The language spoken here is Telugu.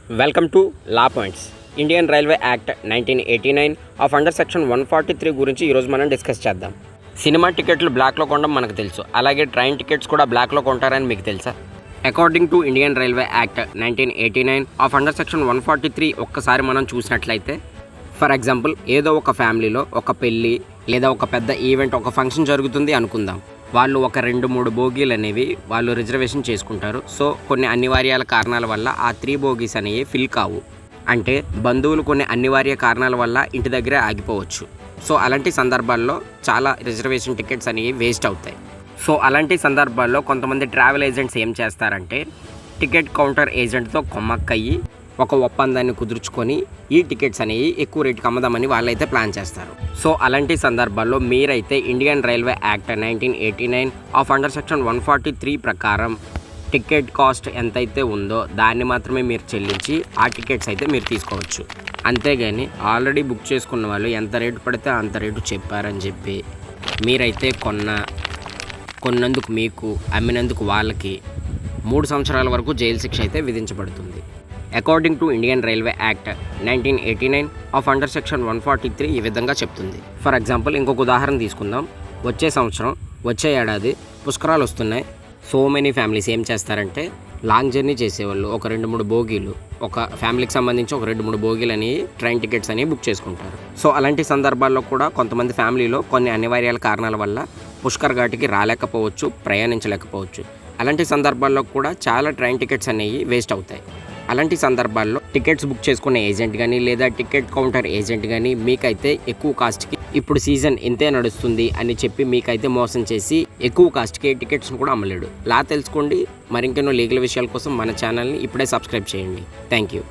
Welcome to law points. Indian railway act 1989 of under section 143 గురించి ఈరోజు మనం డిస్కస్ చేద్దాం. సినిమా టికెట్లు బ్లాక్లో కొనడం మనకు తెలుసు, అలాగే ట్రైన్ టికెట్స్ కూడా బ్లాక్లో కొంటారని మీకు తెలుసా? According to Indian railway act 1989 of under section 143 ఒక్కసారి మనం చూసినట్లయితే, ఫర్ ఎగ్జాంపుల్ ఏదో ఒక ఫ్యామిలీలో ఒక పెళ్ళి లేదా ఒక పెద్ద ఈవెంట్, ఒక ఫంక్షన్ జరుగుతుంది అనుకుందాం. వాళ్ళు ఒక 2-3 బోగీలు అనేవి వాళ్ళు రిజర్వేషన్ చేసుకుంటారు. సో కొన్ని అనివార్యాల కారణాల వల్ల ఆ 3 బోగీస్ అనేవి ఫిల్ కావు. అంటే బంధువులు కొన్ని అనివార్య కారణాల వల్ల ఇంటి దగ్గరే ఆగిపోవచ్చు. సో అలాంటి సందర్భాల్లో చాలా రిజర్వేషన్ టికెట్స్ అనేవి వేస్ట్ అవుతాయి. సో అలాంటి సందర్భాల్లో కొంతమంది ట్రావెల్ ఏజెంట్స్ ఏం చేస్తారంటే, టికెట్ కౌంటర్ ఏజెంట్తో కొమ్మక్కయ్యి ఒక ఒప్పందాన్ని కుదుర్చుకొని ఈ టికెట్స్ అనేవి ఎక్కువ రేటుకి అమ్మదామని వాళ్ళైతే ప్లాన్ చేస్తారు. సో అలాంటి సందర్భాల్లో మీరైతే Indian railway act 1989 of under section 143 ప్రకారం టికెట్ కాస్ట్ ఎంతైతే ఉందో దాన్ని మాత్రమే మీరు చెల్లించి ఆ టికెట్స్ అయితే మీరు తీసుకోవచ్చు. అంతేగాని ఆల్రెడీ బుక్ చేసుకున్న వాళ్ళు ఎంత రేటు పడితే అంత రేటు చెప్పారని చెప్పి మీరైతే కొన్నందుకు మీకు, అమ్మినందుకు వాళ్ళకి 3 సంవత్సరాల వరకు జైలు శిక్ష అయితే విధించబడుతుంది. According to Indian railway act 1989 of under section 143 ఈ విధంగా చెప్తుంది. ఫర్ ఎగ్జాంపుల్ ఇంకొక ఉదాహరణ తీసుకుందాం. వచ్చే ఏడాది పుష్కరాలు వస్తున్నాయి. సో మెనీ ఫ్యామిలీస్ ఏం చేస్తారంటే, లాంగ్ జర్నీ చేసేవాళ్ళు ఒక 2-3 బోగీలు, ఒక ఫ్యామిలీకి సంబంధించి ఒక 2-3 బోగీలు అని ట్రైన్ టికెట్స్ అని బుక్ చేసుకుంటారు. సో అలాంటి సందర్భాల్లో కూడా కొంతమంది ఫ్యామిలీలో కొన్ని అనివార్యాల కారణాల వల్ల పుష్కర్ ఘాటికి రాలేకపోవచ్చు, ప్రయాణించలేకపోవచ్చు. అలాంటి సందర్భాల్లో కూడా చాలా ట్రైన్ టికెట్స్ అనేవి వేస్ట్ అవుతాయి. అలాంటి సందర్భాల్లో టికెట్స్ బుక్ చేసుకునే ఏజెంట్ కానీ లేదా టికెట్ కౌంటర్ ఏజెంట్ కానీ మీకైతే ఎక్కువ కాస్ట్కి, ఇప్పుడు సీజన్ ఇంతే నడుస్తుంది అని చెప్పి మీకైతే మోసం చేసి ఎక్కువ కాస్ట్కి టికెట్స్ని కూడా అమ్మలేడు. లా తెలుసుకోండి. మరింకెన్నో లీగల్ విషయాల కోసం మన ఛానల్ని ఇప్పుడే సబ్స్క్రైబ్ చేయండి. Thank you.